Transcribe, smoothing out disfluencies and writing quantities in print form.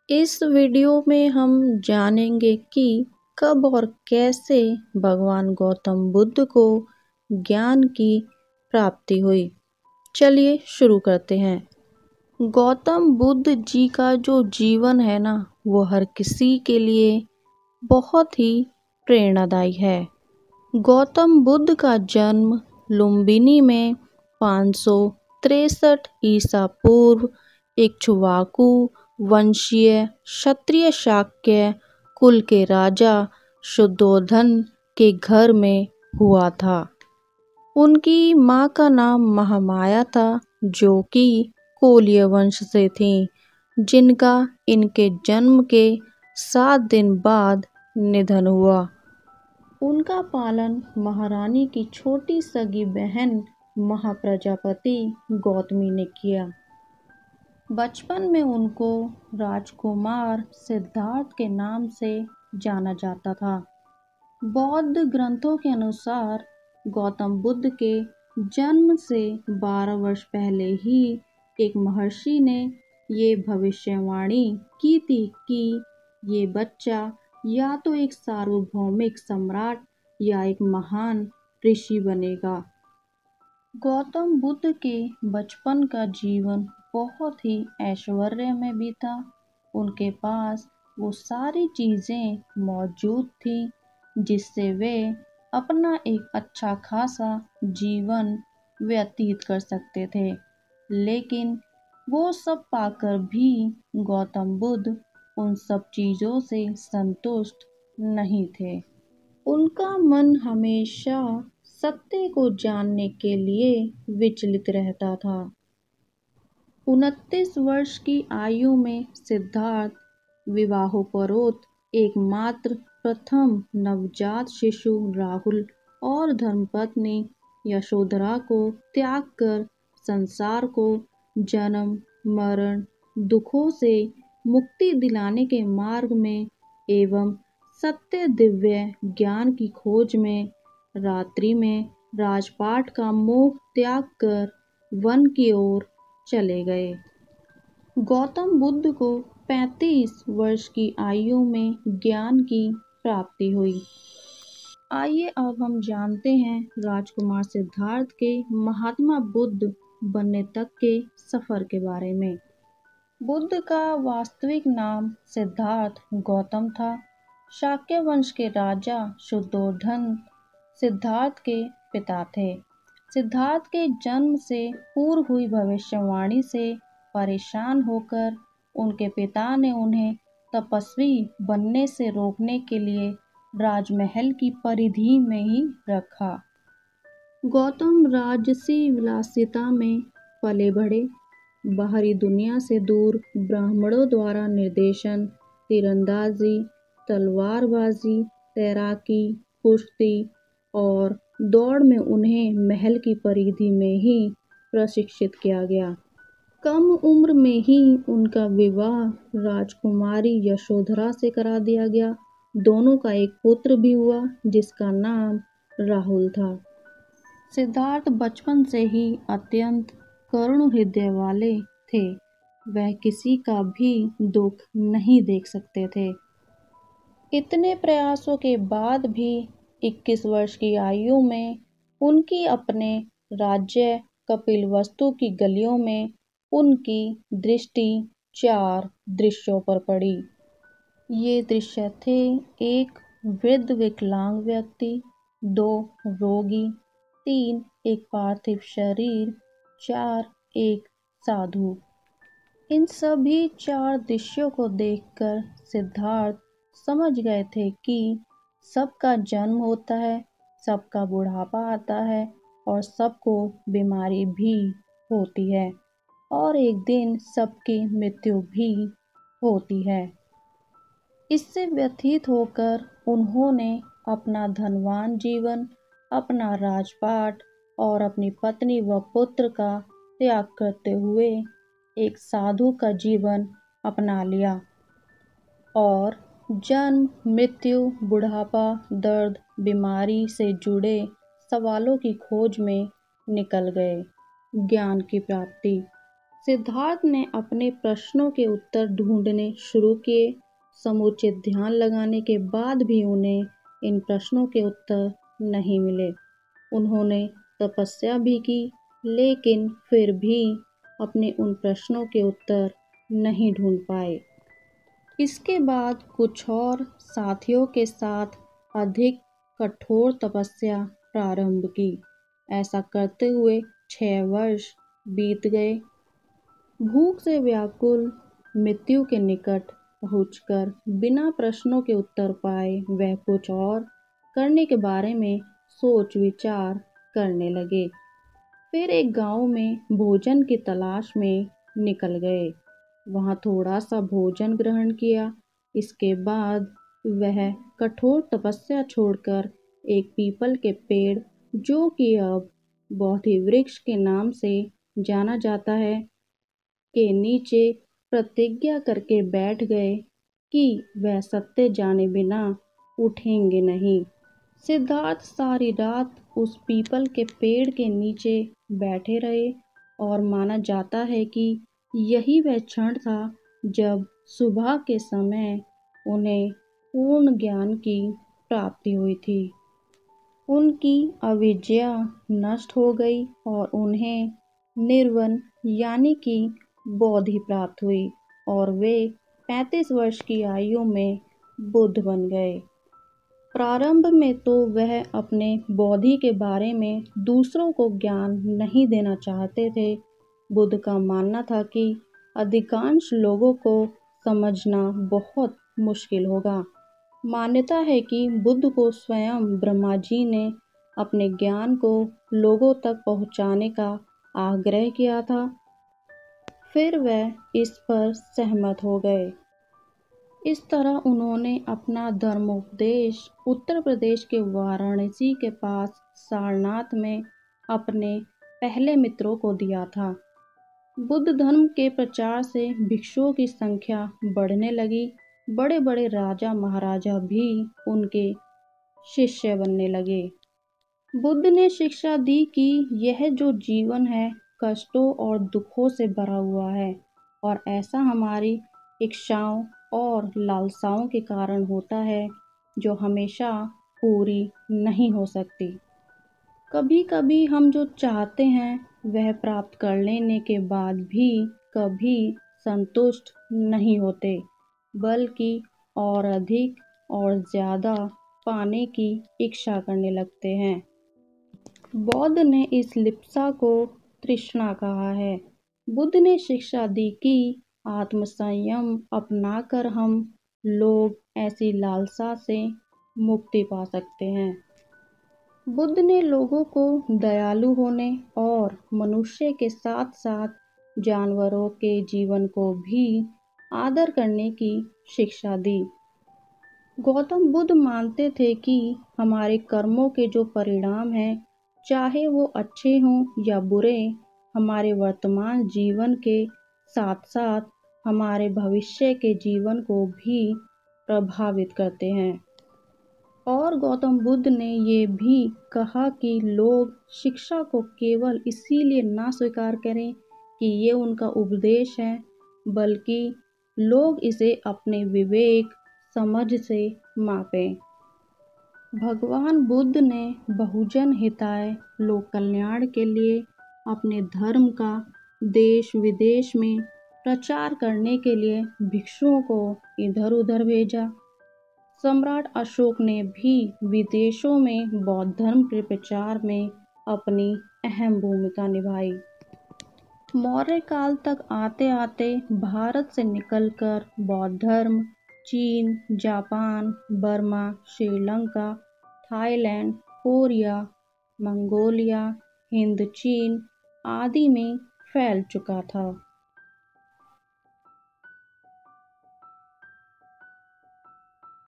इस वीडियो में हम जानेंगे कि कब और कैसे भगवान गौतम बुद्ध को ज्ञान की प्राप्ति हुई। चलिए शुरू करते हैं। गौतम बुद्ध जी का जो जीवन है ना, वो हर किसी के लिए बहुत ही प्रेरणादायी है। गौतम बुद्ध का जन्म लुम्बिनी में 563 ईसा पूर्व इक्ष्वाकु वंशीय क्षत्रिय शाक्य कुल के राजा शुद्धोधन के घर में हुआ था। उनकी माँ का नाम महामाया था, जो कि कोलीय वंश से थीं, जिनका इनके जन्म के 7 दिन बाद निधन हुआ। उनका पालन महारानी की छोटी सगी बहन महाप्रजापति गौतमी ने किया। बचपन में उनको राजकुमार सिद्धार्थ के नाम से जाना जाता था। बौद्ध ग्रंथों के अनुसार गौतम बुद्ध के जन्म से 12 वर्ष पहले ही एक महर्षि ने ये भविष्यवाणी की थी कि ये बच्चा या तो एक सार्वभौमिक सम्राट या एक महान ऋषि बनेगा। गौतम बुद्ध के बचपन का जीवन बहुत ही ऐश्वर्य में बीता। उनके पास वो सारी चीज़ें मौजूद थीं जिससे वे अपना एक अच्छा खासा जीवन व्यतीत कर सकते थे। लेकिन वो सब पाकर भी गौतम बुद्ध उन सब चीज़ों से संतुष्ट नहीं थे। उनका मन हमेशा सत्य को जानने के लिए विचलित रहता था। 29 वर्ष की आयु में सिद्धार्थ विवाहोपरोक्त एकमात्र प्रथम नवजात शिशु राहुल और धर्मपत्नी यशोधरा को त्याग कर संसार को जन्म मरण दुखों से मुक्ति दिलाने के मार्ग में एवं सत्य दिव्य ज्ञान की खोज में रात्रि में राजपाट का मोह त्याग कर वन की ओर चले गए। गौतम बुद्ध को 35 वर्ष की आयु में ज्ञान की प्राप्ति हुई। आइए अब हम जानते हैं राजकुमार सिद्धार्थ के महात्मा बुद्ध बनने तक के सफर के बारे में। बुद्ध का वास्तविक नाम सिद्धार्थ गौतम था। शाक्य वंश के राजा शुद्धोधन सिद्धार्थ के पिता थे। सिद्धार्थ के जन्म से पूर्व हुई भविष्यवाणी से परेशान होकर उनके पिता ने उन्हें तपस्वी बनने से रोकने के लिए राजमहल की परिधि में ही रखा। गौतम राजसी विलासिता में पले बढ़े। बाहरी दुनिया से दूर ब्राह्मणों द्वारा निर्देशन, तीरंदाजी, तलवारबाजी, तैराकी, कुश्ती और दौड़ में उन्हें महल की परिधि में ही प्रशिक्षित किया गया। कम उम्र में ही उनका विवाह राजकुमारी यशोधरा से करा दिया गया। दोनों का एक पुत्र भी हुआ जिसका नाम राहुल था। सिद्धार्थ बचपन से ही अत्यंत करुण हृदय वाले थे। वह किसी का भी दुख नहीं देख सकते थे। इतने प्रयासों के बाद भी 21 वर्ष की आयु में उनकी अपने राज्य कपिलवस्तु की गलियों में उनकी दृष्टि 4 दृश्यों पर पड़ी। ये दृश्य थे: 1 वृद्ध विकलांग व्यक्ति, 2 रोगी, 3 एक पार्थिव शरीर, 4 एक साधु। इन सभी 4 दृश्यों को देखकर सिद्धार्थ समझ गए थे कि सबका जन्म होता है, सबका बुढ़ापा आता है और सबको बीमारी भी होती है और एक दिन सबकी मृत्यु भी होती है। इससे व्यथित होकर उन्होंने अपना धनवान जीवन, अपना राजपाट और अपनी पत्नी व पुत्र का त्याग करते हुए एक साधु का जीवन अपना लिया और जन्म, मृत्यु, बुढ़ापा, दर्द, बीमारी से जुड़े सवालों की खोज में निकल गए। ज्ञान की प्राप्ति। सिद्धार्थ ने अपने प्रश्नों के उत्तर ढूंढने शुरू किए। समुचित ध्यान लगाने के बाद भी उन्हें इन प्रश्नों के उत्तर नहीं मिले। उन्होंने तपस्या भी की, लेकिन फिर भी अपने उन प्रश्नों के उत्तर नहीं ढूंढ पाए। इसके बाद कुछ और साथियों के साथ अधिक कठोर तपस्या प्रारंभ की। ऐसा करते हुए 6 वर्ष बीत गए। भूख से व्याकुल, मृत्यु के निकट पहुंचकर बिना प्रश्नों के उत्तर पाए वह कुछ और करने के बारे में सोच विचार करने लगे। फिर एक गांव में भोजन की तलाश में निकल गए। वहां थोड़ा सा भोजन ग्रहण किया। इसके बाद वह कठोर तपस्या छोड़कर एक पीपल के पेड़, जो कि अब बोधि वृक्ष के नाम से जाना जाता है, के नीचे प्रतिज्ञा करके बैठ गए कि वह सत्य जाने बिना उठेंगे नहीं। सिद्धार्थ सारी रात उस पीपल के पेड़ के नीचे बैठे रहे और माना जाता है कि यही वह क्षण था जब सुबह के समय उन्हें पूर्ण ज्ञान की प्राप्ति हुई थी। उनकी अविद्या नष्ट हो गई और उन्हें निर्वाण यानी कि बोधि प्राप्त हुई और वे 35 वर्ष की आयु में बुद्ध बन गए। प्रारंभ में तो वह अपने बोधि के बारे में दूसरों को ज्ञान नहीं देना चाहते थे। बुद्ध का मानना था कि अधिकांश लोगों को समझना बहुत मुश्किल होगा। मान्यता है कि बुद्ध को स्वयं ब्रह्मा जी ने अपने ज्ञान को लोगों तक पहुंचाने का आग्रह किया था। फिर वह इस पर सहमत हो गए। इस तरह उन्होंने अपना धर्मोपदेश उत्तर प्रदेश के वाराणसी के पास सारनाथ में अपने पहले मित्रों को दिया था। बुद्ध धर्म के प्रचार से भिक्षुओं की संख्या बढ़ने लगी। बड़े बड़े राजा महाराजा भी उनके शिष्य बनने लगे। बुद्ध ने शिक्षा दी कि यह जो जीवन है कष्टों और दुखों से भरा हुआ है और ऐसा हमारी इच्छाओं और लालसाओं के कारण होता है जो हमेशा पूरी नहीं हो सकती। कभी कभी हम जो चाहते हैं वह प्राप्त कर लेने के बाद भी कभी संतुष्ट नहीं होते, बल्कि और अधिक और ज़्यादा पाने की इच्छा करने लगते हैं। बौद्ध ने इस लिप्सा को तृष्णा कहा है। बुद्ध ने शिक्षा दी कि आत्मसंयम अपनाकर हम लोग ऐसी लालसा से मुक्ति पा सकते हैं। बुद्ध ने लोगों को दयालु होने और मनुष्य के साथ साथ जानवरों के जीवन को भी आदर करने की शिक्षा दी। गौतम बुद्ध मानते थे कि हमारे कर्मों के जो परिणाम हैं, चाहे वो अच्छे हों या बुरे, हमारे वर्तमान जीवन के साथ साथ हमारे भविष्य के जीवन को भी प्रभावित करते हैं। और गौतम बुद्ध ने ये भी कहा कि लोग शिक्षा को केवल इसीलिए ना स्वीकार करें कि ये उनका उपदेश है, बल्कि लोग इसे अपने विवेक समझ से मापें। भगवान बुद्ध ने बहुजन हिताय लोक कल्याण के लिए अपने धर्म का देश विदेश में प्रचार करने के लिए भिक्षुओं को इधर उधर भेजा। सम्राट अशोक ने भी विदेशों में बौद्ध धर्म के प्रचार में अपनी अहम भूमिका निभाई। मौर्य काल तक आते आते भारत से निकलकर बौद्ध धर्म चीन, Japan, Burma, Sri Lanka, Thailand, Korea, Mongolia, Hind चीन आदि में फैल चुका था।